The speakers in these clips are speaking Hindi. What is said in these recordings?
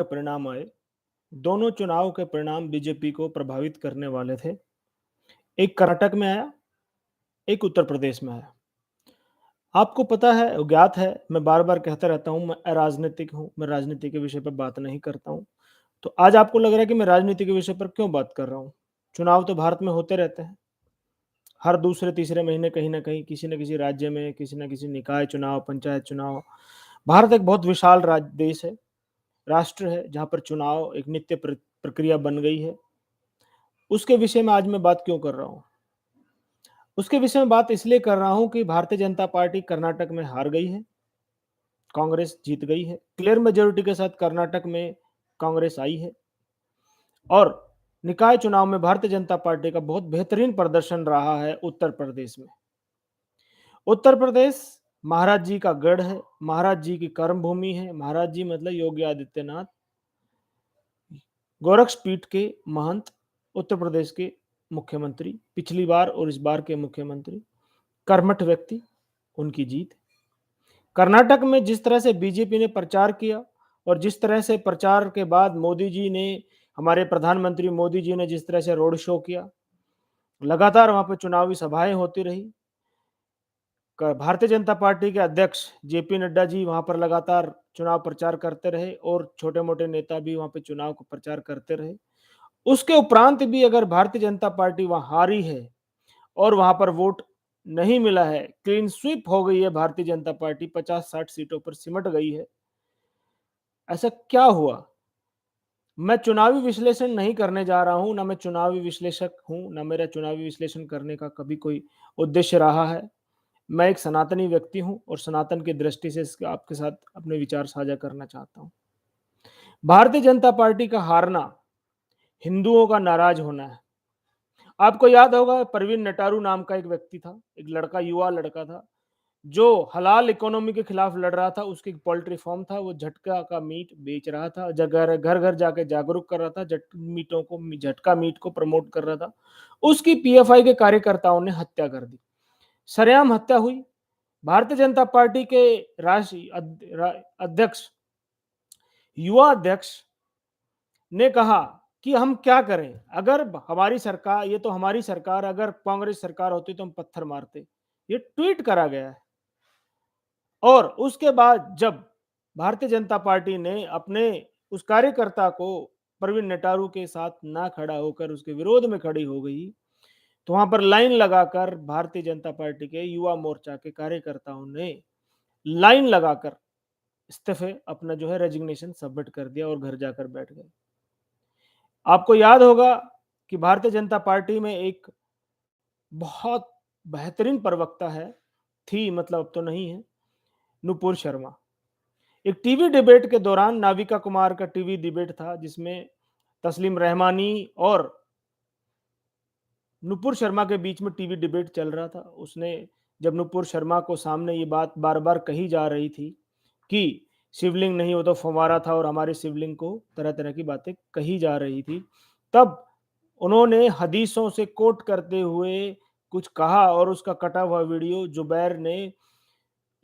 परिणाम आए। दोनों चुनाव के परिणाम बीजेपी को प्रभावित करने वाले थे। एक कर्नाटक में आया, एक उत्तर प्रदेश में आया। आपको पता है, ज्ञात है, मैं बार-बार कहता रहता हूँ, मैं अराजनीतिक हूँ, मैं राजनीति के विषय पर बात नहीं करता हूँ। तो आज आपको लग रहा है कि मैं राजनीति के विषय पर क्यों बात कर रहा हूँ? चुनाव तो भारत में होते रहते हैं। हर दूसरे तीसरे महीने कहीं न कहीं, किसी न किसी राज्य में, किसी न किसी निकाय चुनाव, पंचायत चुनाव। भारत एक बहुत विशाल देश है, राष्ट्र है, जहाँ पर चुनाव एक नित्य प्रक्रिया बन गई है। उसके विषय में आज मैं बात क्यों कर रहा हूँ? उसके विषय में बात इसलिए कर रहा हूँ कि भारतीय जनता पार्टी कर्नाटक में हार गई है, कांग्रेस जीत गई है। क्लियर मेजॉरिटी के साथ कर्नाटक में कांग्रेस आई है और निकाय चुनाव में भारतीय जनता पार्टी का बहुत बेहतरीन प्रदर्शन रहा है उत्तर प्रदेश में। उत्तर प्रदेश महाराज जी का गढ़ है, महाराज जी की कर्म भूमि है। महाराज जी मतलब योगी आदित्यनाथ, गोरक्ष पीठ के महंत, उत्तर प्रदेश के मुख्यमंत्री, पिछली बार और इस बार के मुख्यमंत्री, कर्मठ व्यक्ति, उनकी जीत। कर्नाटक में जिस तरह से बीजेपी ने प्रचार किया और जिस तरह से प्रचार के बाद मोदी जी ने, हमारे प्रधानमंत्री मोदी जी ने जिस तरह से रोड शो किया, लगातार वहां पर चुनावी सभाएं होती रही। भारतीय जनता पार्टी के अध्यक्ष जेपी नड्डा जी वहां पर लगातार चुनाव प्रचार करते रहे और छोटे मोटे नेता भी वहां पर चुनाव को प्रचार करते रहे। उसके उपरांत भी अगर भारतीय जनता पार्टी वहां हारी है और वहां पर वोट नहीं मिला है, क्लीन स्वीप हो गई है, भारतीय जनता पार्टी 50-60 सीटों पर सिमट गई है, ऐसा क्या हुआ? मैं चुनावी विश्लेषण नहीं करने जा रहा हूं, ना मैं चुनावी विश्लेषक हूं, ना मेरा चुनावी विश्लेषण करने का कभी कोई उद्देश्य रहा है। मैं एक सनातनी व्यक्ति हूं और सनातन की दृष्टि से आपके साथ अपने विचार साझा करना चाहता हूं। भारतीय जनता पार्टी का हारना हिंदुओं का नाराज होना है। आपको याद होगा, परवीन नटारू नाम का एक व्यक्ति था, एक लड़का, युवा लड़का था, जो हलाल इकोनॉमी के खिलाफ लड़ रहा था। उसकी पोल्ट्री फार्म था, वो झटका का मीट बेच रहा था, जगह घर घर जाके जागरूक कर रहा था, झटका मीट को प्रमोट कर रहा था। उसकी पीएफआई के कार्यकर्ताओं ने हत्या कर दी, सरेआम हत्या हुई। भारतीय जनता पार्टी के राष्ट्रीय अध्यक्ष, युवा अध्यक्ष ने कहा कि हम क्या करें, अगर हमारी सरकार, ये तो हमारी सरकार, अगर कांग्रेस सरकार होती तो हम पत्थर मारते। ये ट्वीट करा गया है। और उसके बाद जब भारतीय जनता पार्टी ने अपने उस कार्यकर्ता को, प्रवीण नेटारू के साथ ना खड़ा होकर उसके विरोध में खड़ी हो गई, तो वहां पर लाइन लगाकर भारतीय जनता पार्टी के युवा मोर्चा के कार्यकर्ताओं ने लाइन लगाकर इस्तीफे, अपना जो है रेजिग्नेशन सबमिट कर दिया और घर जाकर बैठ गए। आपको याद होगा कि भारतीय जनता पार्टी में एक बहुत बेहतरीन प्रवक्ता है, थी मतलब अब तो नहीं है, नुपुर शर्मा। एक टीवी डिबेट के दौरान, नाविका कुमार का टीवी डिबेट था जिसमें तस्लीम रहमानी और नुपुर शर्मा के बीच में टीवी डिबेट चल रहा था। उसने, जब नुपुर शर्मा को सामने ये बात बार बार कही जा रही थी कि शिवलिंग नहीं हो तो फंवारा था और हमारे शिवलिंग को तरह तरह की बातें कही जा रही थी, तब उन्होंने हदीसों से कोट करते हुए कुछ कहा और उसका कटा हुआ वीडियो जुबैर ने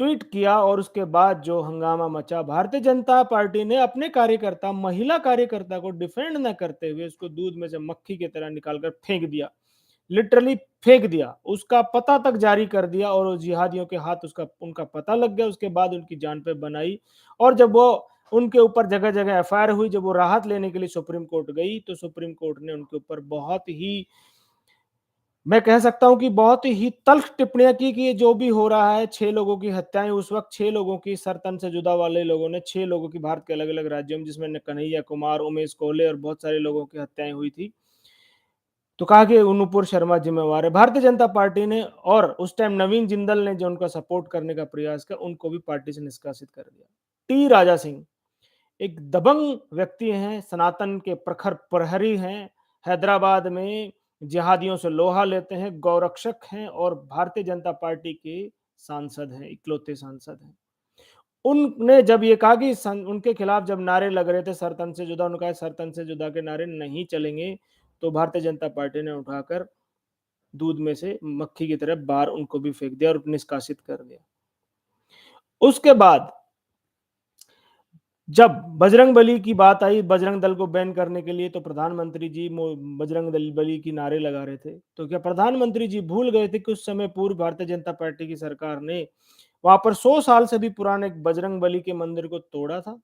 ट्वीट किया और उसके बाद जो हंगामा मचा, भारतीय जनता पार्टी ने अपने कार्यकर्ता, महिला कार्यकर्ता को डिफेंड न करते हुए उसको दूध में से मक्खी की तरह निकालकर फेंक दिया, लिटरली फेंक दिया, उसका पता तक जारी कर दिया और जिहादियों के हाथ उसका उनका पता लग गया। उसके बाद उनकी जान पे बनाई और जब वो उनके ऊपर जगह जगह एफआईआर हुई, जब वो राहत लेने के लिए सुप्रीम कोर्ट गई तो सुप्रीम कोर्ट ने उनके ऊपर बहुत ही, मैं कह सकता हूं कि बहुत ही तल्ख टिप्पणियां की कि ये जो भी हो रहा है, 6 लोगों की हत्याएं, उस वक्त 6 लोगों की, सरतन से जुदा वाले लोगों ने 6 लोगों की, भारत के अलग अलग राज्यों में, जिसमें कन्हैया कुमार, उमेश कोहले और बहुत सारे लोगों की हत्याएं हुई थी। तो कहा कि नुपुर शर्मा जिम्मेवार है। भारतीय जनता पार्टी ने, और उस टाइम नवीन जिंदल ने जो उनका सपोर्ट करने का प्रयास किया, उनको भी पार्टी से निष्कासित कर दिया। टी राजा सिंह एक दबंग व्यक्ति हैं, सनातन के प्रखर प्रहरी हैं, हैदराबाद में जिहादियों से लोहा लेते हैं, गौरक्षक हैं और भारतीय जनता पार्टी के सांसद हैं, इकलौते सांसद हैं। उनने जब ये कहा कि उनके खिलाफ जब नारे लग रहे थे सरतन से जुदा, उन्होंने कहा सरतन से जुदा के नारे नहीं चलेंगे, तो भारतीय जनता पार्टी ने उठाकर दूध में से मक्खी की तरह बाहर उनको भी फेंक दिया और निष्कासित कर दिया। उसके बाद जब बजरंगबली की बात आई, बजरंग दल को बैन करने के लिए, तो प्रधानमंत्री जी बजरंग दल बली की नारे लगा रहे थे। तो क्या प्रधानमंत्री जी भूल गए थे कि उस समय पूर्व भारतीय जनता पार्टी की सरकार ने वहां पर 100 साल से भी पुराने बजरंग बली के मंदिर को तोड़ा था?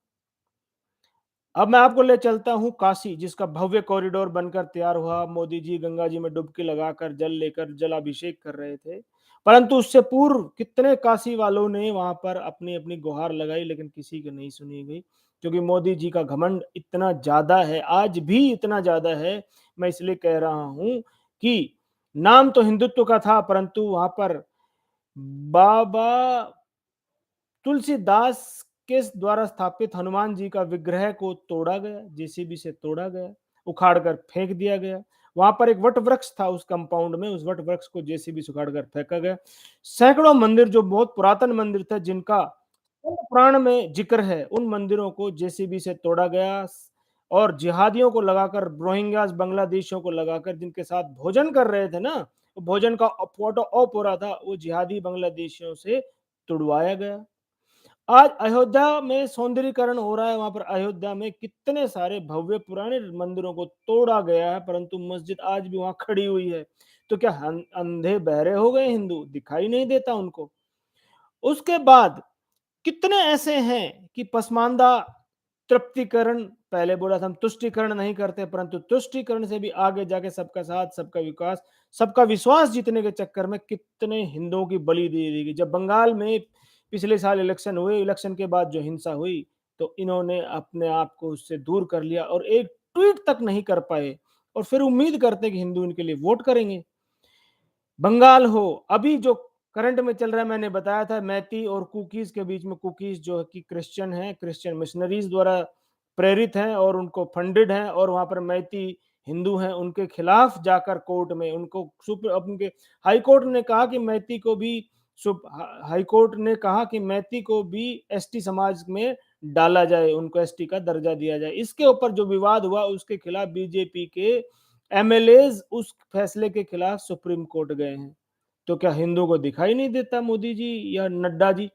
अब मैं आपको ले चलता हूँ काशी, जिसका भव्य कॉरिडोर बनकर तैयार हुआ। मोदी जी गंगा जी में डुबकी लगाकर जल लेकर जलाभिषेक कर रहे थे। परंतु उससे पूर्व कितने काशी वालों ने वहां पर अपनी अपनी गुहार लगाई, लेकिन किसी की नहीं सुनी गई, क्योंकि मोदी जी का घमंड इतना ज्यादा है, आज भी इतना ज्यादा है। मैं इसलिए कह रहा हूं कि नाम तो हिंदुत्व का था, परंतु वहां पर बाबा तुलसीदास के द्वारा स्थापित हनुमान जी का विग्रह को तोड़ा गया, जेसीबी से तोड़ा गया, उखाड़ कर फेंक दिया गया। वहां पर एक वट वृक्ष था उस कंपाउंड में, उस वट वृक्ष को जेसीबी से उखाड़ कर फेंका गया। सैकड़ों मंदिर जो बहुत पुरातन मंदिर थे, जिनका पुराण में जिक्र है, उन मंदिरों को जेसीबी से तोड़ा गया। और जिहादियों को लगाकर, रोहिंग्यास बांग्लादेशियों को लगाकर जिनके साथ भोजन कर रहे थे ना, वो भोजन का फोटो ऑप हो रहा था, वो जिहादी बांग्लादेशियों से तुड़वाया गया। आज अयोध्या में सौंदर्यीकरण हो रहा है, वहां पर अयोध्या में कितने सारे भव्य पुराने मंदिरों को तोड़ा गया है, परंतु मस्जिद आज भी वहां खड़ी हुई है। तो क्या अंधे बहरे हो गए हिंदू, दिखाई नहीं देता उनको? उसके बाद कितने ऐसे हैं कि पसमानदा तृप्तिकरण, पहले बोला था हम तुष्टिकरण नहीं करते, परंतु तुष्टिकरण से भी आगे जाके सबका साथ, सबका विकास, सबका विश्वास जीतने के चक्कर में कितने हिंदुओं की बलि दे दी गई। जब बंगाल में पिछले साल इलेक्शन हुए, इलेक्शन के बाद जो हिंसा हुई, तो इन्होंने अपने आप को उससे दूर कर लिया और एक ट्वीट तक नहीं कर पाए, और फिर उम्मीद करते कि हिंदू इनके लिए वोट करेंगे। बंगाल हो, अभी जो करंट में चल रहा है, मैंने बताया था मैती और कुकीज के बीच में, कुकीज जो है कि क्रिश्चियन है, क्रिश्चियन मिशनरीज द्वारा प्रेरित हैं और उनको फंडेड हैं, और वहां पर मैती हिंदू हैं, उनके खिलाफ जाकर कोर्ट में उनको उनके हाई कोर्ट ने कहा कि मैती को भी हाई कोर्ट ने कहा कि मैती को भी एसटी समाज में डाला जाए, उनको एसटी का दर्जा दिया जाए। इसके ऊपर जो विवाद हुआ, उसके खिलाफ बीजेपी के एमएलएज उस फैसले के खिलाफ सुप्रीम कोर्ट गए हैं। तो क्या हिंदुओं को दिखाई नहीं देता मोदी जी या नड्डा जी?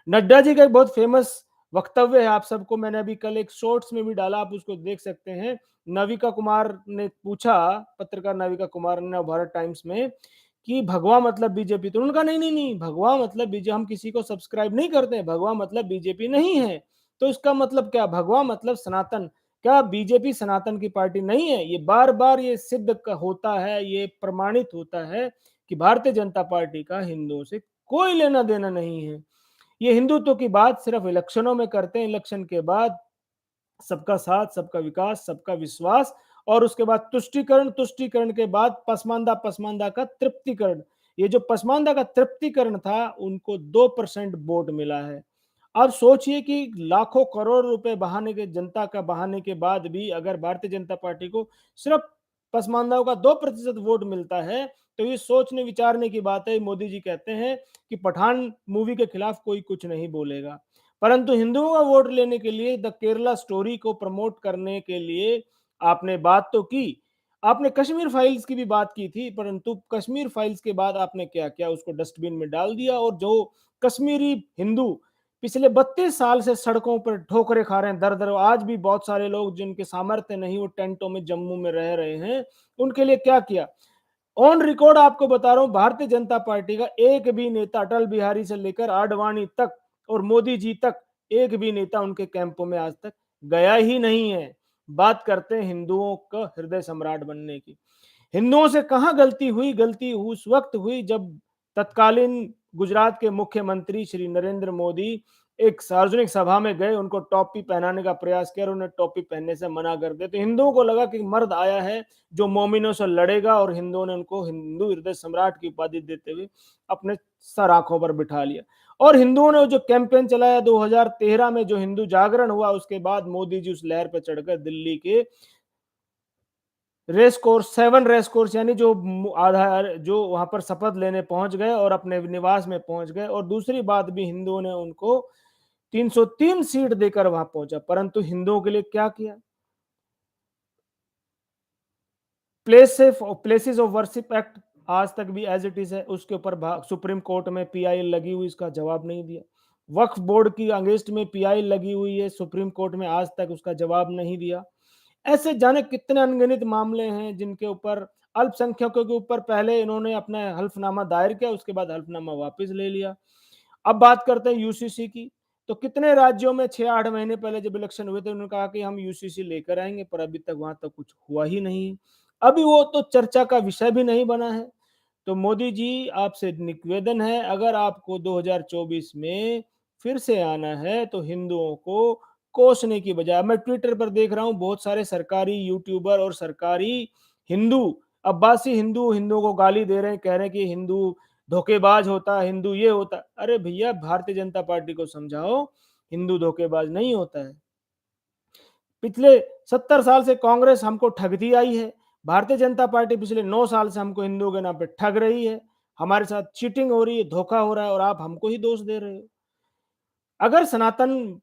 नड्डा जी का एक बहुत फेमस वक्तव्य है, आप सबको मैंने अभी कल एक शॉर्ट्स में भी डाला, आप उसको देख सकते हैं। नविका कुमार ने पूछा, पत्रकार नविका कुमार ने भारत टाइम्स में, कि भगवा मतलब बीजेपी? तो उनका नहीं नहीं नहीं, भगवा मतलब बीजेपी, हम किसी को सब्सक्राइब नहीं करते हैं, भगवा मतलब बीजेपी नहीं है। तो इसका मतलब क्या? भगवा मतलब सनातन। क्या बीजेपी सनातन की पार्टी नहीं है? ये बार बार ये सिद्ध होता है, ये प्रमाणित होता है कि भारतीय जनता पार्टी का हिंदुओं से कोई लेना देना नहीं है। ये हिंदुत्व की बात सिर्फ इलेक्शनों में करते हैं, इलेक्शन के बाद सबका साथ, सबका विकास, सबका विश्वास, और उसके बाद तुष्टिकरण, तुष्टिकरण के बाद पसमानदा, पसमानदा का तृप्तिकरण। ये जो पसमानदा का तृप्तिकरण था, उनको 2% वोट मिला है। अब सोचिए कि लाखों करोड़ रुपए बहाने के, जनता का बहाने के बाद भी अगर भारतीय जनता पार्टी को सिर्फ पसमानदाओं का 2% वोट मिलता है, तो ये सोचने विचारने की बात है। मोदी जी कहते हैं कि पठान मूवी के खिलाफ कोई कुछ नहीं बोलेगा, परंतु हिंदुओं का वोट लेने के लिए, द केरला स्टोरी को प्रमोट करने के लिए आपने बात तो की, आपने कश्मीर फाइल्स की भी बात की थी, परंतु कश्मीर फाइल्स के बाद आपने क्या किया? उसको डस्टबिन में डाल दिया, और जो कश्मीरी हिंदू पिछले 32 साल से सड़कों पर ठोकरे खा रहे हैं, दर दर, आज भी बहुत सारे लोग जिनके सामर्थ्य नहीं, वो टेंटों में जम्मू में रह रहे हैं, उनके लिए क्या किया? ऑन रिकॉर्ड आपको बता रहा हूं, भारतीय जनता पार्टी का एक भी नेता, अटल बिहारी से लेकर आडवाणी तक और मोदी जी तक, एक भी नेता उनके कैंपों में आज तक गया ही नहीं है। बात करते हैं हिंदुओं का हृदय सम्राट बनने की। हिंदुओं से कहां गलती हुई? गलती उस वक्त हुई जब तत्कालीन गुजरात के मुख्यमंत्री श्री नरेंद्र मोदी एक सार्वजनिक सभा में गए, उनको टोपी पहनाने का प्रयास किया और उन्हें टोपी पहनने से मना कर दिया। तो हिंदुओं को लगा कि मर्द आया है जो मोमिनों से लड़ेगा, और हिंदुओं ने उनको हिंदू हृदय सम्राट की उपाधि देते हुए अपने सर आंखों पर बिठा लिया। और हिंदुओं ने जो कैंपेन चलाया 2013 में, जो हिंदू जागरण हुआ, उसके बाद मोदी जी उस लहर पर चढ़कर दिल्ली के रेस कोर्स, 7 रेस कोर्स, यानी जो आधार, जो वहां पर शपथ लेने पहुंच गए और अपने निवास में पहुंच गए। और दूसरी बात भी, हिंदुओं ने उनको 303 सीट देकर वहां पहुंचा, परंतु हिंदुओं के लिए क्या किया? प्लेसेस ऑफ वर्शिप एक्ट आज तक भी एज इट इज है, उसके ऊपर सुप्रीम कोर्ट में पीआई लगी हुई, इसका जवाब नहीं दिया। वक्फ बोर्ड की अगेंस्ट में पीआई लगी हुई है, सुप्रीम कोर्ट में आज तक उसका जवाब नहीं दिया। ऐसे जाने कितने अनगिनत मामले हैं जिनके ऊपर अल्पसंख्यकों के ऊपर पहले इन्होंने अपना हल्फनामा दायर किया, उसके बाद हल्फनामा वापस ले लिया। अब बात करते हैं यूसीसी की। तो कितने राज्यों में 6-8 महीने पहले जब इलेक्शन हुए थे उन्होंने कहा कि हम यूसीसी लेकर आएंगे, पर अभी तक वहां तक कुछ हुआ ही नहीं है। अभी वो तो चर्चा का विषय भी नहीं बना है। तो मोदी जी आपसे निवेदन है, अगर आपको 2024 में फिर से आना है तो हिंदुओं को कोसने की बजाय, मैं ट्विटर पर देख रहा हूं बहुत सारे सरकारी यूट्यूबर और सरकारी हिंदू, अब्बासी हिंदू हिंदुओं को गाली दे रहे हैं, कह रहे हैं कि हिंदू धोखेबाज होता है, हिंदू ये होता है। अरे भैया, भारतीय जनता पार्टी को समझाओ, हिंदू धोखेबाज नहीं होता है। पिछले 70 साल से कांग्रेस हमको ठगती आई है। भारतीय जनता पार्टी पिछले 9 साल से हमको हिंदुओं के नाम पे ठग रही है। हमारे साथ चीटिंग हो रही है, धोखा हो रहा है और आप हमको ही दोष दे रहे हो। अगर सनातन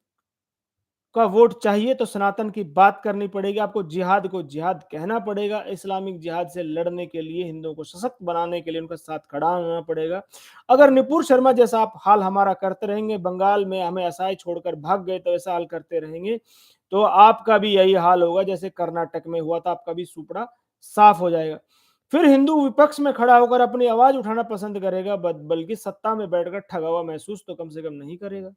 का वोट चाहिए तो सनातन की बात करनी पड़ेगी। आपको जिहाद को जिहाद कहना पड़ेगा। इस्लामिक जिहाद से लड़ने के लिए, हिंदुओं को सशक्त बनाने के लिए उनका साथ खड़ा होना पड़ेगा। अगर नुपुर शर्मा जैसा आप हाल हमारा करते रहेंगे, बंगाल में हमें असहाय छोड़कर भाग गए तो ऐसा हाल करते रहेंगे, तो आपका भी यही हाल होगा जैसे कर्नाटक में हुआ था। आपका भी सुपड़ा साफ हो जाएगा। फिर हिंदू विपक्ष में खड़ा होकर अपनी आवाज उठाना पसंद करेगा, बल्कि सत्ता में बैठकर ठगा हुआ महसूस तो कम से कम नहीं करेगा।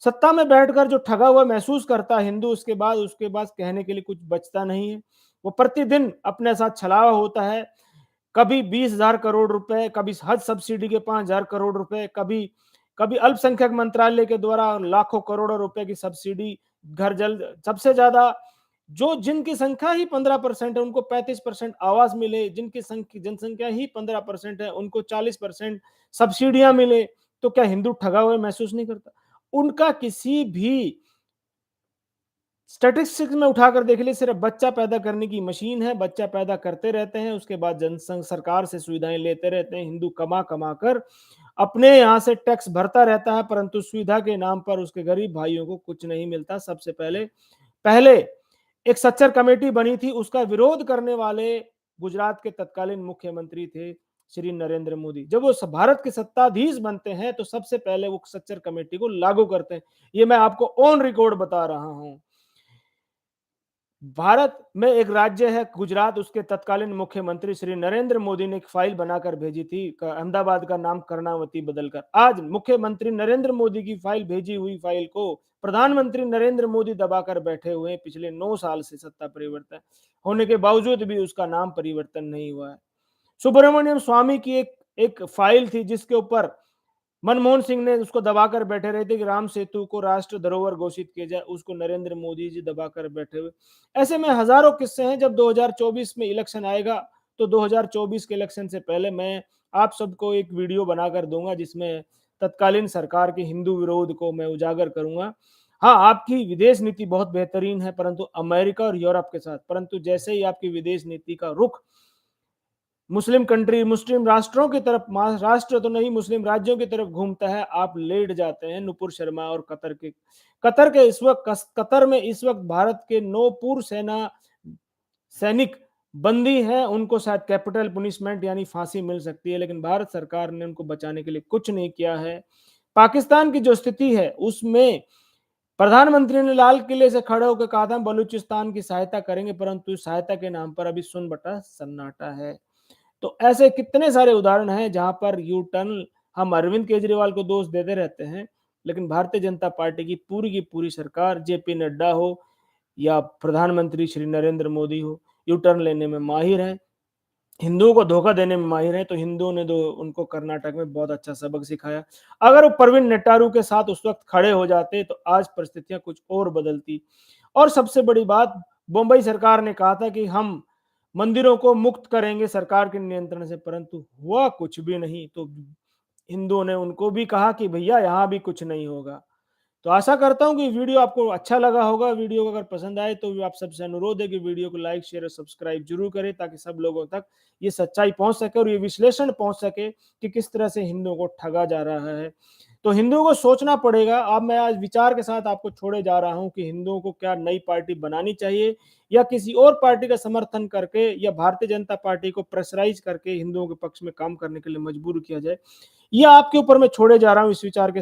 सत्ता में बैठकर जो ठगा हुआ महसूस करता है हिंदू, उसके बाद कहने के लिए कुछ बचता नहीं है। वो प्रतिदिन अपने साथ छलावा होता है। कभी 20,000 करोड़ रुपए, कभी हज सब्सिडी के 5,000 करोड़ रुपए, कभी कभी अल्पसंख्यक मंत्रालय के द्वारा लाखों करोड़ों रुपए की सब्सिडी, घर जल, सबसे ज्यादा जो जिनकी संख्या ही 15% है उनको 35% आवास मिले, जिनकी जनसंख्या ही 15% है उनको 40% सब्सिडियां मिले। तो क्या हिंदू ठगा हुआ महसूस नहीं करता? उनका किसी भी स्टैटिस्टिक्स में उठाकर देख लीजिए, सिर्फ बच्चा पैदा करने की मशीन है। बच्चा पैदा करते रहते हैं, उसके बाद जनसंघ सरकार से सुविधाएं लेते रहते हैं। हिंदू कमा कमा कर अपने यहाँ से टैक्स भरता रहता है, परंतु सुविधा के नाम पर उसके गरीब भाइयों को कुछ नहीं मिलता। सबसे पहले पहले एक सच्चर कमेटी बनी थी, उसका विरोध करने वाले गुजरात के तत्कालीन मुख्यमंत्री थे श्री नरेंद्र मोदी। जब वो भारत के सत्ताधीश बनते हैं तो सबसे पहले वो सच्चर कमेटी को लागू करते हैं। ये मैं आपको ऑन रिकॉर्ड बता रहा हूं। भारत में एक राज्य है गुजरात, उसके तत्कालीन मुख्यमंत्री श्री नरेंद्र मोदी ने एक फाइल बनाकर भेजी थी, अहमदाबाद का नाम कर्णावती बदलकर। आज मुख्यमंत्री नरेंद्र मोदी की फाइल, भेजी हुई फाइल को प्रधानमंत्री नरेंद्र मोदी दबाकर बैठे हुए हैं। पिछले 9 साल से सत्ता परिवर्तन होने के बावजूद भी उसका नाम परिवर्तन नहीं हुआ है। सुब्रमण्यम स्वामी की एक फाइल थी जिसके ऊपर मनमोहन सिंह ने उसको दबाकर बैठे रहे थे कि राम सेतु को राष्ट्र धरोहर घोषित किया जाए, उसको नरेंद्र मोदी जी दबाकर बैठे हुए। ऐसे में हजारों किस्से हैं। जब 2024 में इलेक्शन आएगा तो 2024 के इलेक्शन से पहले मैं आप सबको एक वीडियो बनाकर दूंगा जिसमें तत्कालीन सरकार के हिंदू विरोध को मैं उजागर करूंगा। हाँ, आपकी विदेश नीति बहुत बेहतरीन है, परंतु अमेरिका और यूरोप के साथ, परंतु जैसे ही आपकी विदेश नीति का रुख मुस्लिम कंट्री, मुस्लिम राष्ट्रों की तरफ, राष्ट्र तो नहीं मुस्लिम राज्यों की तरफ घूमता है, आप लेट जाते हैं। नुपुर शर्मा और कतर के कतर में इस वक्त भारत के 9 पूर्व सेना सैनिक बंदी हैं। उनको शायद कैपिटल पुनिशमेंट यानी फांसी मिल सकती है, लेकिन भारत सरकार ने उनको बचाने के लिए कुछ नहीं किया है। पाकिस्तान की जो स्थिति है उसमें प्रधानमंत्री ने लाल किले से खड़े होकर कहा था बलूचिस्तान की सहायता करेंगे, परंतु सहायता के नाम पर अभी सुन बटा सन्नाटा है। तो ऐसे कितने सारे उदाहरण हैं जहां पर यू टर्न, हम अरविंद केजरीवाल को दोष देते रहते हैं, लेकिन भारतीय जनता पार्टी की पूरी सरकार, जेपी नड्डा हो या प्रधानमंत्री श्री नरेंद्र मोदी हो, यू टर्न लेने में माहिर है, हिंदुओं को धोखा देने में माहिर है। तो हिंदुओं ने तो उनको कर्नाटक में बहुत अच्छा सबक सिखाया। अगर वो परवीन नेटारू के साथ उस वक्त खड़े हो जाते तो आज परिस्थितियां कुछ और बदलती। और सबसे बड़ी बात, बम्बई सरकार ने कहा था कि हम मंदिरों को मुक्त करेंगे सरकार के नियंत्रण से, परंतु हुआ कुछ भी नहीं। तो हिंदुओं ने उनको भी कहा कि भैया यहां भी कुछ नहीं होगा। तो आशा करता हूं कि वीडियो आपको अच्छा लगा होगा। वीडियो को अगर पसंद आए तो आप सबसे अनुरोध है कि वीडियो को लाइक, शेयर और सब्सक्राइब जरूर करें, ताकि सब लोगों तक ये सच्चाई पहुंच सके और ये विश्लेषण पहुंच सके कि किस तरह से हिंदुओं को ठगा जा रहा है। तो हिंदुओं को सोचना पड़ेगा। अब मैं आज विचार के साथ आपको छोड़े जा रहा हूं कि हिंदुओं को क्या नई पार्टी बनानी चाहिए या किसी और पार्टी का समर्थन करके या भारतीय जनता पार्टी को प्रेशराइज करके हिंदुओं के पक्ष में काम करने के लिए मजबूर किया जाए। यह आपके ऊपर मैं छोड़े जा रहा हूं इस विचार के